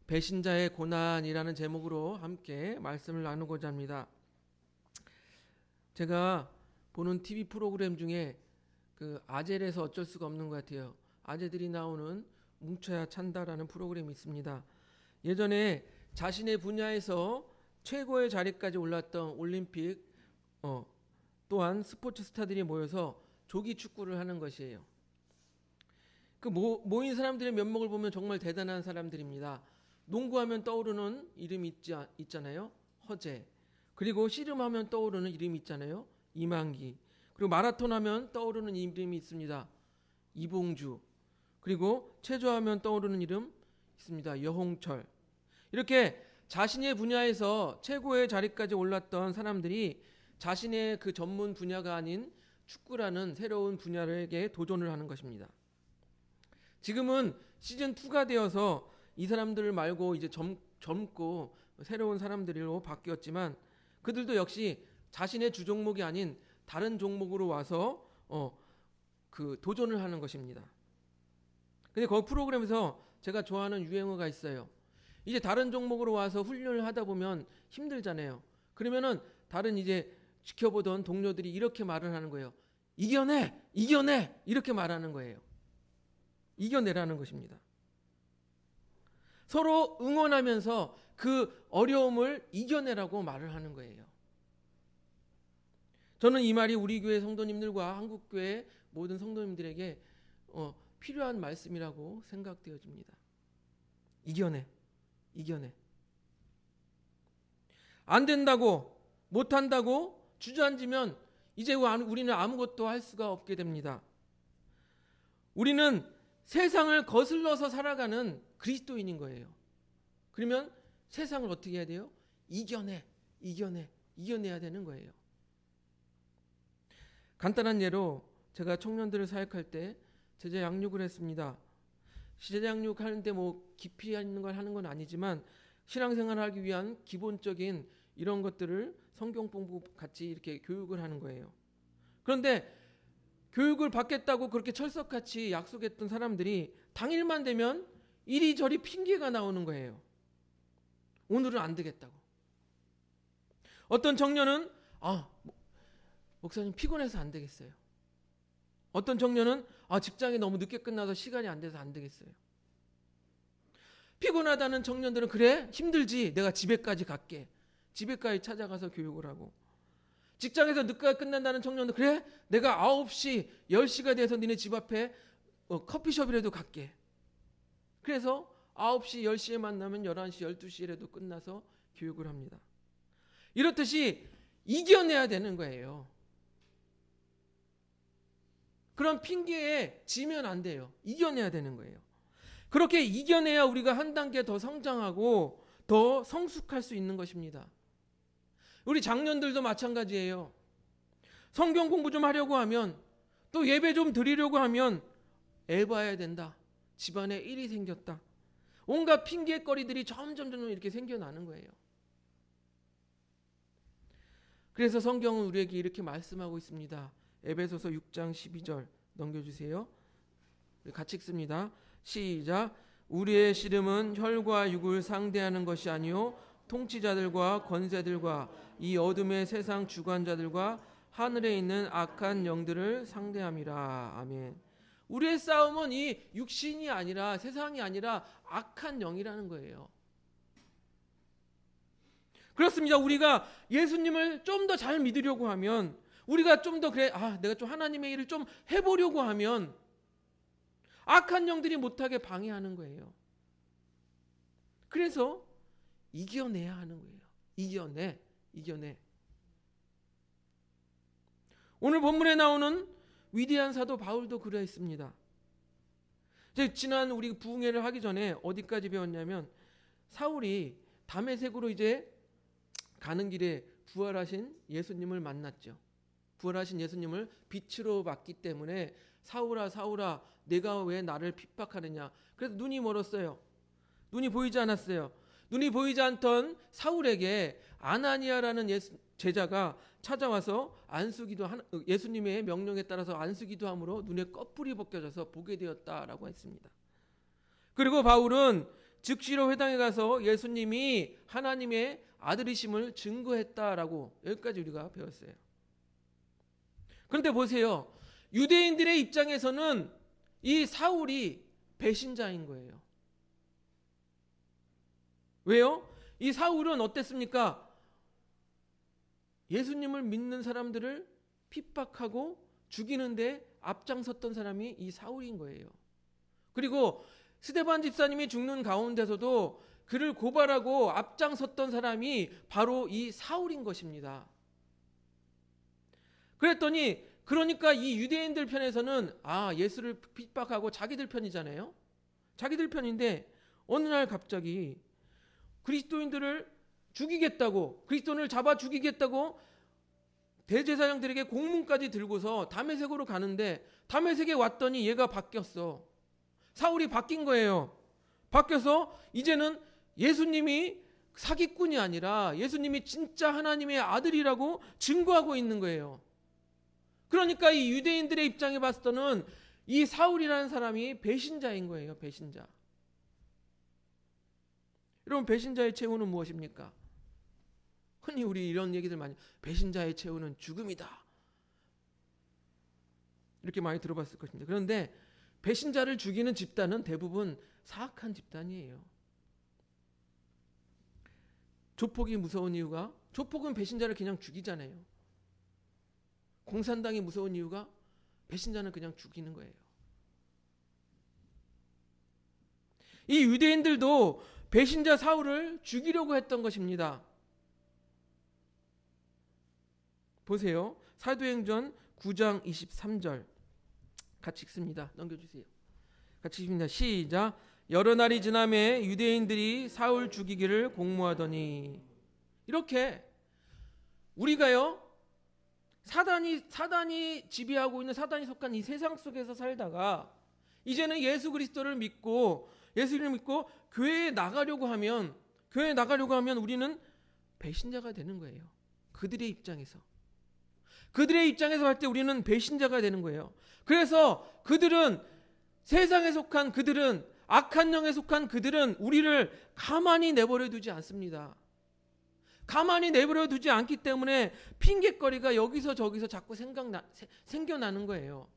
배신자의 고난이라는 제목으로 함께 말씀을 나누고자 합니다. 제가 보는 TV 프로그램 중에 그 아젤에서 어쩔 수가 없는 것 같아요. 아재들이 나오는 뭉쳐야 찬다라는 프로그램이 있습니다. 예전에 자신의 분야에서 최고의 자리까지 올랐던 올림픽 또한 스포츠 스타들이 모여서 조기 축구를 하는 것이에요. 그 모인 사람들의 면목을 보면 정말 대단한 사람들입니다. 농구하면 떠오르는 이름이 있잖아요. 허재. 그리고 씨름하면 떠오르는 이름이 있잖아요. 이만기. 그리고 마라톤 하면 떠오르는 이름이 있습니다. 이봉주. 그리고 체조하면 떠오르는 이름 있습니다. 여홍철. 이렇게 자신의 분야에서 최고의 자리까지 올랐던 사람들이 자신의 그 전문 분야가 아닌 축구라는 새로운 분야에게 도전을 하는 것입니다. 지금은 시즌2가 되어서 이 사람들 말고 이제 젊고 새로운 사람들로 바뀌었지만 그들도 역시 자신의 주 종목이 아닌 다른 종목으로 와서 그 도전을 하는 것입니다. 근데 그 프로그램에서 제가 좋아하는 유행어가 있어요. 이제 다른 종목으로 와서 훈련을 하다 보면 힘들잖아요. 그러면은 다른 이제 지켜보던 동료들이 이렇게 말을 하는 거예요. 이겨내! 이겨내! 이렇게 말하는 거예요. 이겨내라는 것입니다. 서로 응원하면서 그 어려움을 이겨내라고 말을 하는 거예요. 저는 이 말이 우리 교회 성도님들과 한국교회 모든 성도님들에게 필요한 말씀이라고 생각되어집니다. 이겨내. 이겨내. 안 된다고 못한다고 주저앉으면 이제 우리는 아무것도 할 수가 없게 됩니다. 우리는 세상을 거슬러서 살아가는 그리스도인인 거예요. 그러면 세상을 어떻게 해야 돼요? 이겨내야 되는 거예요. 간단한 예로 제가 청년들을 사역할 때 제자 양육을 했습니다. 제자 양육하는데 뭐 깊이 있는 걸 하는 건 아니지만 신앙생활을 하기 위한 기본적인 이런 것들을 성경 공부 같이 이렇게 교육을 하는 거예요. 그런데 교육을 받겠다고 그렇게 철석같이 약속했던 사람들이 당일만 되면 이리저리 핑계가 나오는 거예요. 오늘은 안 되겠다고. 어떤 청년은 목사님 피곤해서 안 되겠어요. 어떤 청년은 직장이 너무 늦게 끝나서 시간이 안 돼서 안 되겠어요. 피곤하다는 청년들은 그래 힘들지 내가 집에까지 갈게. 집에까지 찾아가서 교육을 하고 직장에서 늦게 끝난다는 청년들 그래 내가 9시 10시가 돼서 니네 집 앞에 커피숍이라도 갈게. 그래서 9시 10시에 만나면 11시 12시에라도 끝나서 교육을 합니다. 이렇듯이 이겨내야 되는 거예요. 그런 핑계에 지면 안 돼요. 이겨내야 되는 거예요. 그렇게 이겨내야 우리가 한 단계 더 성장하고 더 성숙할 수 있는 것입니다. 우리 장년들도 마찬가지예요. 성경 공부 좀 하려고 하면 또 예배 좀 드리려고 하면 애 봐야 된다. 집안에 일이 생겼다. 온갖 핑계거리들이 점점 이렇게 생겨나는 거예요. 그래서 성경은 우리에게 이렇게 말씀하고 있습니다. 에베소서 6장 12절 넘겨주세요. 같이 읽습니다. 시작. 우리의 씨름은 혈과 육을 상대하는 것이 아니요 통치자들과 권세들과 이 어둠의 세상 주관자들과 하늘에 있는 악한 영들을 상대함이라. 아멘. 우리의 싸움은 이 육신이 아니라 세상이 아니라 악한 영이라는 거예요. 그렇습니다. 우리가 예수님을 좀 더 잘 믿으려고 하면 우리가 좀 더 내가 좀 하나님의 일을 좀 해보려고 하면 악한 영들이 못하게 방해하는 거예요. 그래서 이겨내야 하는 거예요. 이겨내. 오늘 본문에 나오는 위대한 사도 바울도 그러했습니다. 지난 우리 부흥회를 하기 전에 어디까지 배웠냐면 사울이 다메섹으로 이제 가는 길에 부활하신 예수님을 만났죠. 부활하신 예수님을 빛으로 봤기 때문에 사울아 사울아 내가 왜 나를 핍박하느냐. 그래서 눈이 멀었어요. 눈이 보이지 않았어요. 눈이 보이지 않던 사울에게 아나니아라는 제자가 찾아와서 예수님의 명령에 따라서 안수기도함으로 눈에 꺼풀이 벗겨져서 보게 되었다라고 했습니다. 그리고 바울은 즉시로 회당에 가서 예수님이 하나님의 아들이심을 증거했다라고 여기까지 우리가 배웠어요. 그런데 보세요. 유대인들의 입장에서는 이 사울이 배신자인 거예요. 왜요? 이 사울은 어땠습니까? 예수님을 믿는 사람들을 핍박하고 죽이는데 앞장섰던 사람이 이 사울인 거예요. 그리고 스데반 집사님이 죽는 가운데서도 그를 고발하고 앞장섰던 사람이 바로 이 사울인 것입니다. 그랬더니 그러니까 이 유대인들 편에서는 예수를 핍박하고 자기들 편이잖아요. 자기들 편인데 어느 날 갑자기 그리스도인들을 죽이겠다고, 그리스도인을 잡아 죽이겠다고 대제사장들에게 공문까지 들고서 다메섹으로 가는데 다메섹에 왔더니 얘가 바뀌었어. 사울이 바뀐 거예요. 바뀌어서 이제는 예수님이 사기꾼이 아니라 예수님이 진짜 하나님의 아들이라고 증거하고 있는 거예요. 그러니까 이 유대인들의 입장에 봤을 때는 이 사울이라는 사람이 배신자인 거예요. 배신자. 여러분, 배신자의 최후는 무엇입니까? 흔히 우리 이런 얘기들 많이, 배신자의 최후는 죽음이다, 이렇게 많이 들어봤을 것입니다. 그런데 배신자를 죽이는 집단은 대부분 사악한 집단이에요. 조폭이 무서운 이유가, 조폭은 배신자를 그냥 죽이잖아요. 공산당이 무서운 이유가 배신자는 그냥 죽이는 거예요. 이 유대인들도 배신자 사울을 죽이려고 했던 것입니다. 보세요. 사도행전 9장 23절 같이 읽습니다. 넘겨주세요. 같이 읽습니다. 시작. 여러 날이 지남에 유대인들이 사울 죽이기를 공모하더니. 이렇게 우리가요, 사단이 지배하고 있는, 사단이 속한 이 세상 속에서 살다가 이제는 예수 그리스도를 믿고 예수를 믿고 교회에 나가려고 하면 우리는 배신자가 되는 거예요. 그들의 입장에서 할 때 우리는 배신자가 되는 거예요. 그래서 세상에 속한 그들은, 악한 영에 속한 그들은 우리를 가만히 내버려 두지 않습니다. 가만히 내버려 두지 않기 때문에 핑계거리가 여기서 저기서 자꾸 생겨나는 거예요.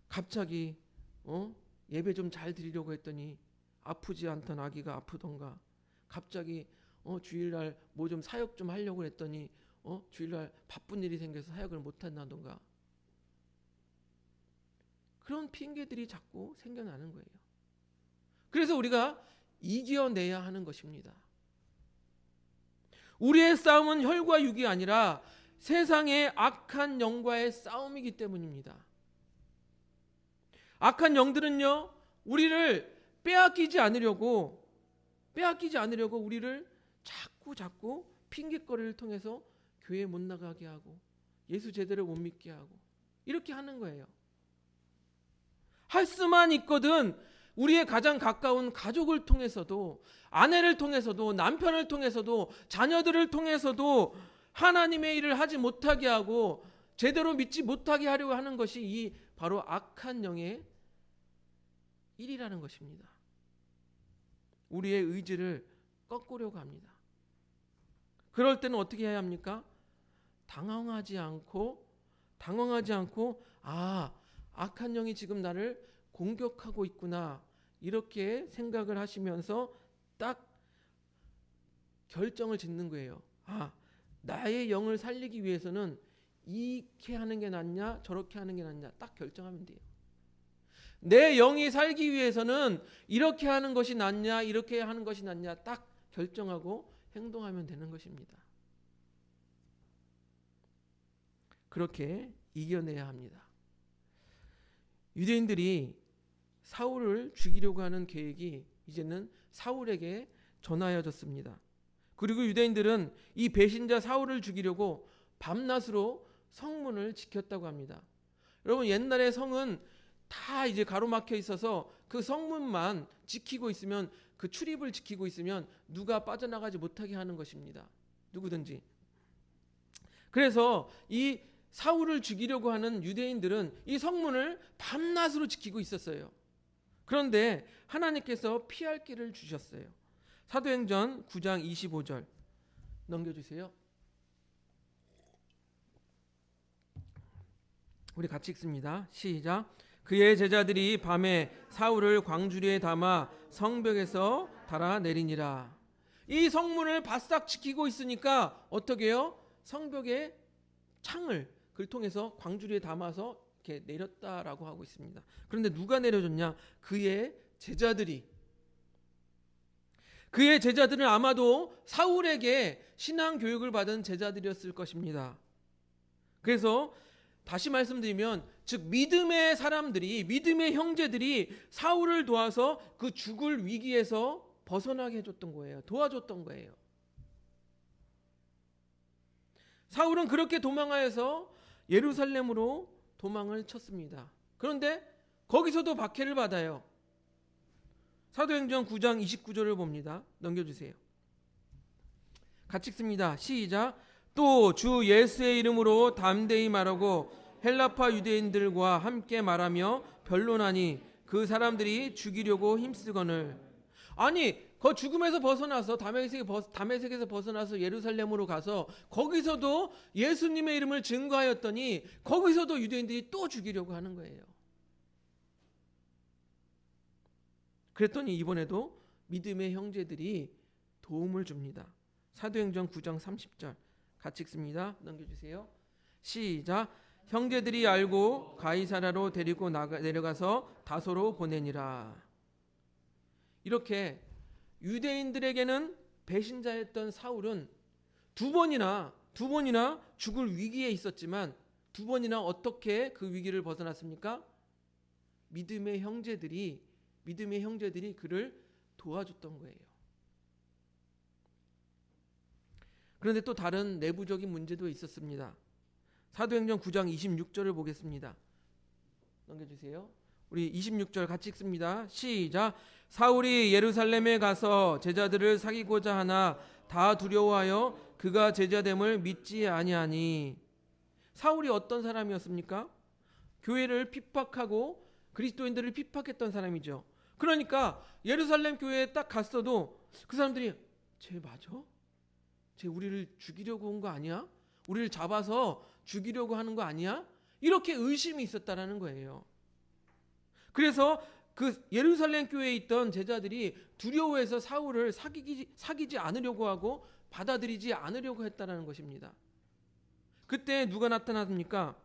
갑자기 예배 좀 잘 드리려고 했더니 아프지 않던 아기가 아프던가, 갑자기 주일날 뭐 좀 사역 좀 하려고 했더니 주일날 바쁜 일이 생겨서 사역을 못 한다던가, 그런 핑계들이 자꾸 생겨나는 거예요. 그래서 우리가 이겨내야 하는 것입니다. 우리의 싸움은 혈과 육이 아니라 세상의 악한 영과의 싸움이기 때문입니다. 악한 영들은요, 우리를 빼앗기지 않으려고 우리를 자꾸 핑계거리를 통해서 교회 못 나가게 하고 예수 제대로 못 믿게 하고 이렇게 하는 거예요. 할 수만 있거든 우리의 가장 가까운 가족을 통해서도, 아내를 통해서도, 남편을 통해서도, 자녀들을 통해서도 하나님의 일을 하지 못하게 하고 제대로 믿지 못하게 하려고 하는 것이 이 바로 악한 영의 일이라는 것입니다. 우리의 의지를 꺾으려고 합니다. 그럴 때는 어떻게 해야 합니까? 당황하지 않고 악한 영이 지금 나를 공격하고 있구나, 이렇게 생각을 하시면서 딱 결정을 짓는 거예요. 나의 영을 살리기 위해서는 이렇게 하는 게 낫냐 저렇게 하는 게 낫냐 딱 결정하면 돼요. 내 영이 살기 위해서는 이렇게 하는 것이 낫냐 이렇게 하는 것이 낫냐 딱 결정하고 행동하면 되는 것입니다. 그렇게 이겨내야 합니다. 유대인들이 사울을 죽이려고 하는 계획이 이제는 사울에게 전하여졌습니다. 그리고 유대인들은 이 배신자 사울을 죽이려고 밤낮으로 성문을 지켰다고 합니다. 여러분, 옛날에 성은 다 이제 가로막혀 있어서 그 성문만 지키고 있으면, 그 출입을 지키고 있으면 누가 빠져나가지 못하게 하는 것입니다. 누구든지. 그래서 이 사울을 죽이려고 하는 유대인들은 이 성문을 밤낮으로 지키고 있었어요. 그런데 하나님께서 피할 길을 주셨어요. 사도행전 9장 25절 넘겨주세요. 우리 같이 읽습니다. 시작. 그의 제자들이 밤에 사울을 광주리에 담아 성벽에서 달아내리니라. 이 성문을 바싹 지키고 있으니까 어떻게 해요? 성벽의 창을 그를 통해서 광주리에 담아서 이렇게 내렸다라고 하고 있습니다. 그런데 누가 내려줬냐? 그의 제자들이. 그의 제자들은 아마도 사울에게 신앙 교육을 받은 제자들이었을 것입니다. 그래서 다시 말씀드리면, 즉 믿음의 사람들이, 믿음의 형제들이 사울을 도와서 그 죽을 위기에서 벗어나게 해줬던 거예요. 도와줬던 거예요. 사울은 그렇게 도망하여서 예루살렘으로 도망을 쳤습니다. 그런데 거기서도 박해를 받아요. 사도행전 9장 29절을 봅니다. 넘겨주세요. 같이 읽습니다. 시작. 또 주 예수의 이름으로 담대히 말하고 헬라파 유대인들과 함께 말하며 변론하니 그 사람들이 죽이려고 힘쓰거늘. 아니, 그 죽음에서 벗어나서 다메섹에서 벗어나서 예루살렘으로 가서 거기서도 예수님의 이름을 증거하였더니 거기서도 유대인들이 또 죽이려고 하는 거예요. 그랬더니 이번에도 믿음의 형제들이 도움을 줍니다. 사도행전 9장 30절 같이 읽습니다. 넘겨주세요. 시작. 형제들이 알고 가이사라로 데리고 내려가서 다소로 보내니라. 이렇게 유대인들에게는 배신자였던 사울은 두 번이나 죽을 위기에 있었지만 두 번이나 어떻게 그 위기를 벗어났습니까? 믿음의 형제들이 그를 도와줬던 거예요. 그런데 또 다른 내부적인 문제도 있었습니다. 사도행전 9장 26절을 보겠습니다. 넘겨주세요. 우리 26절 같이 읽습니다. 시작. 사울이 예루살렘에 가서 제자들을 사귀고자 하나 다 두려워하여 그가 제자됨을 믿지 아니하니. 사울이 어떤 사람이었습니까? 교회를 핍박하고 그리스도인들을 핍박했던 사람이죠. 그러니까 예루살렘 교회에 딱 갔어도 그 사람들이 쟤 맞아? 쟤 우리를 죽이려고 온 거 아니야? 우리를 잡아서 죽이려고 하는 거 아니야? 이렇게 의심이 있었다라는 거예요. 그래서 그 예루살렘 교회에 있던 제자들이 두려워해서 사울을 사귀지 않으려고 하고 받아들이지 않으려고 했다라는 것입니다. 그때 누가 나타났습니까?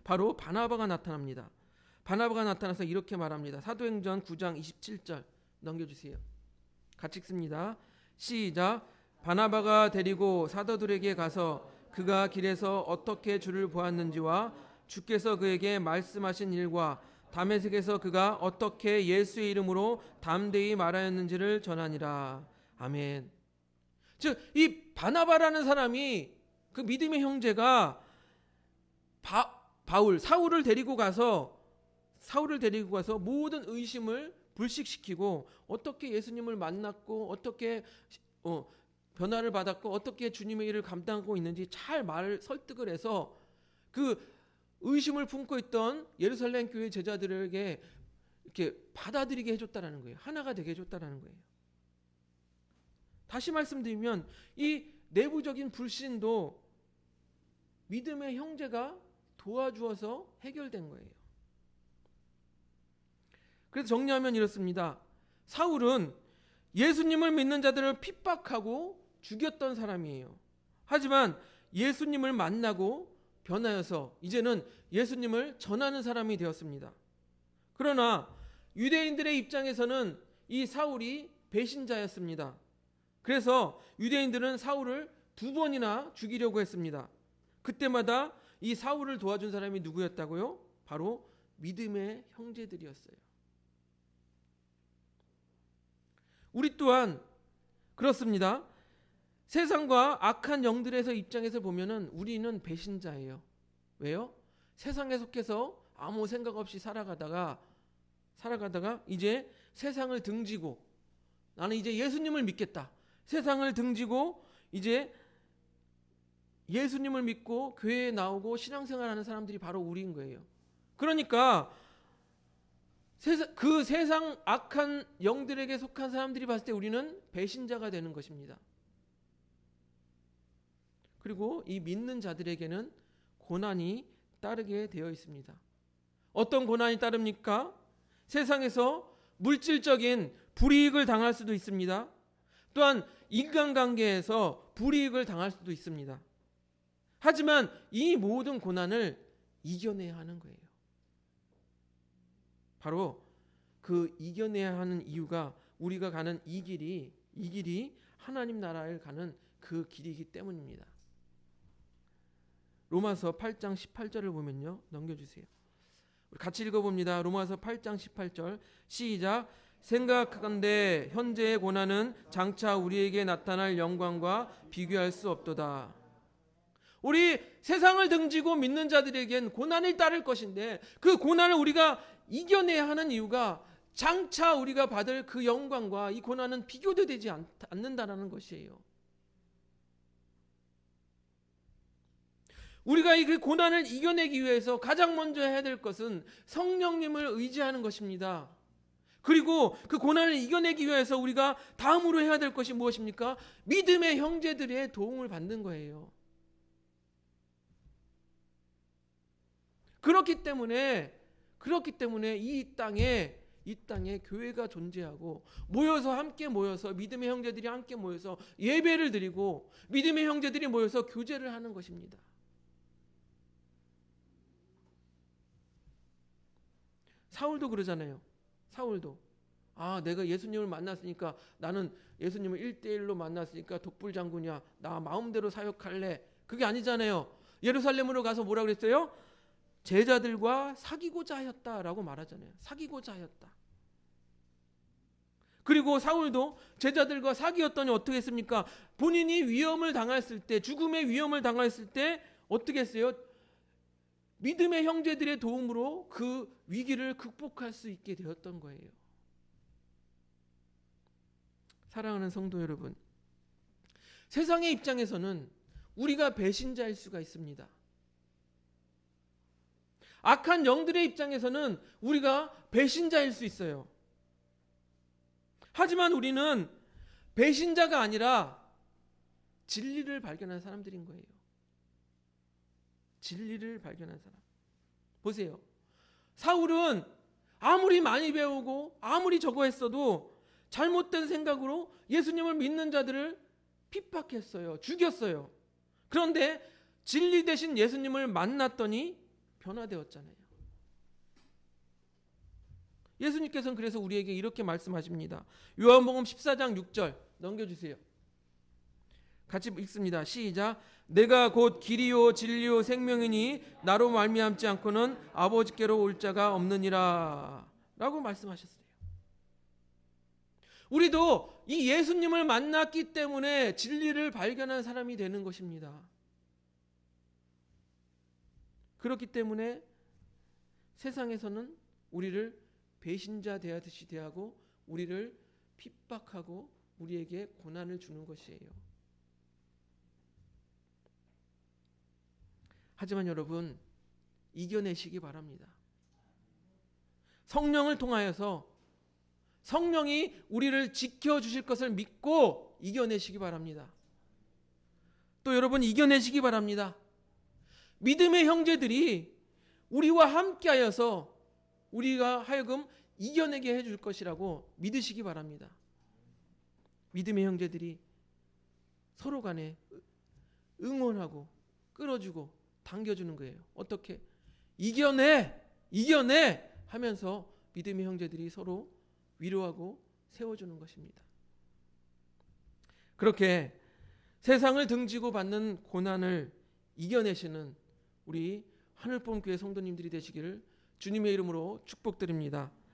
바로 바나바가 나타납니다. 바나바가 나타나서 이렇게 말합니다. 사도행전 9장 27절 넘겨주세요. 같이 읽습니다. 시작. 바나바가 데리고 사도들에게 가서 그가 길에서 어떻게 주를 보았는지와 주께서 그에게 말씀하신 일과 다메섹에서 그가 어떻게 예수의 이름으로 담대히 말하였는지를 전하니라. 아멘. 즉 이 바나바라는 사람이, 그 믿음의 형제가 사울을 데리고 가서 모든 의심을 불식시키고 어떻게 예수님을 만났고 어떻게 변화를 받았고 어떻게 주님의 일을 감당하고 있는지 잘 설득을 해서 그 의심을 품고 있던 예루살렘 교회 제자들에게 이렇게 받아들이게 해줬다라는 거예요. 하나가 되게 해줬다라는 거예요. 다시 말씀드리면 이 내부적인 불신도 믿음의 형제가 도와주어서 해결된 거예요. 그래서 정리하면 이렇습니다. 사울은 예수님을 믿는 자들을 핍박하고 죽였던 사람이에요. 하지만 예수님을 만나고 변하여서 이제는 예수님을 전하는 사람이 되었습니다. 그러나 유대인들의 입장에서는 이 사울이 배신자였습니다. 그래서 유대인들은 사울을 두 번이나 죽이려고 했습니다. 그때마다 이 사울을 도와준 사람이 누구였다고요? 바로 믿음의 형제들이었어요. 우리 또한 그렇습니다. 세상과 악한 영들에서 입장에서 보면은 우리는 배신자예요. 왜요? 세상에 속해서 아무 생각 없이 살아가다가 살아가다가 이제 세상을 등지고 나는 이제 예수님을 믿겠다. 세상을 등지고 이제 예수님을 믿고 교회에 나오고 신앙생활하는 사람들이 바로 우리인 거예요. 그러니까 그 세상 악한 영들에게 속한 사람들이 봤을 때 우리는 배신자가 되는 것입니다. 그리고 이 믿는 자들에게는 고난이 따르게 되어 있습니다. 어떤 고난이 따릅니까? 세상에서 물질적인 불이익을 당할 수도 있습니다. 또한 인간관계에서 불이익을 당할 수도 있습니다. 하지만 이 모든 고난을 이겨내야 하는 거예요. 바로 그 이겨내야 하는 이유가 우리가 가는 이 길이 하나님 나라에 가는 그 길이기 때문입니다. 로마서 8장 18절을 보면요. 넘겨주세요. 우리 같이 읽어봅니다. 로마서 8장 18절 시작. 생각하건대 현재의 고난은 장차 우리에게 나타날 영광과 비교할 수 없도다. 우리 세상을 등지고 믿는 자들에겐 고난이 따를 것인데 그 고난을 우리가 이겨내야 하는 이유가 장차 우리가 받을 그 영광과 이 고난은 비교도 되지 않는다라는 것이에요. 우리가 이 고난을 이겨내기 위해서 가장 먼저 해야 될 것은 성령님을 의지하는 것입니다. 그리고 그 고난을 이겨내기 위해서 우리가 다음으로 해야 될 것이 무엇입니까? 믿음의 형제들의 도움을 받는 거예요. 그렇기 때문에 이 땅에 교회가 존재하고 함께 모여서 믿음의 형제들이 함께 모여서 예배를 드리고 믿음의 형제들이 모여서 교제를 하는 것입니다. 사울도 그러잖아요. 사울도 내가 예수님을 만났으니까 나는 예수님을 1대1로 만났으니까 독불장군이야. 나 마음대로 사역할래. 그게 아니잖아요. 예루살렘으로 가서 뭐라 그랬어요? 제자들과 사귀고자 하였다라고 말하잖아요. 사귀고자 하였다. 그리고 사울도 제자들과 사귀었더니 어떻게 했습니까? 본인이 위험을 당했을 때, 죽음의 위험을 당했을 때 어떻게 했어요? 믿음의 형제들의 도움으로 그 위기를 극복할 수 있게 되었던 거예요. 사랑하는 성도 여러분, 세상의 입장에서는 우리가 배신자일 수가 있습니다. 악한 영들의 입장에서는 우리가 배신자일 수 있어요. 하지만 우리는 배신자가 아니라 진리를 발견한 사람들인 거예요. 진리를 발견한 사람. 보세요. 사울은 아무리 많이 배우고 아무리 저거 했어도 잘못된 생각으로 예수님을 믿는 자들을 핍박했어요. 죽였어요. 그런데 진리 대신 예수님을 만났더니 변화되었잖아요. 예수님께서는 그래서 우리에게 이렇게 말씀하십니다. 요한복음 14장 6절 넘겨주세요. 같이 읽습니다. 시작. 내가 곧 길이요 진리요 생명이니 나로 말미암지 않고는 아버지께로 올 자가 없느니라 라고 말씀하셨어요. 우리도 이 예수님을 만났기 때문에 진리를 발견한 사람이 되는 것입니다. 그렇기 때문에 세상에서는 우리를 배신자 대하듯이 대하고 우리를 핍박하고 우리에게 고난을 주는 것이에요. 하지만 여러분, 이겨내시기 바랍니다. 성령을 통하여서 성령이 우리를 지켜주실 것을 믿고 이겨내시기 바랍니다. 또 여러분, 이겨내시기 바랍니다. 믿음의 형제들이 우리와 함께하여서 우리가 하여금 이겨내게 해줄 것이라고 믿으시기 바랍니다. 믿음의 형제들이 서로 간에 응원하고 끌어주고 당겨주는 거예요. 어떻게? 이겨내 하면서 믿음의 형제들이 서로 위로하고 세워주는 것입니다. 그렇게 세상을 등지고 받는 고난을 이겨내시는 우리 하늘봄교회 성도님들이 되시기를 주님의 이름으로 축복드립니다.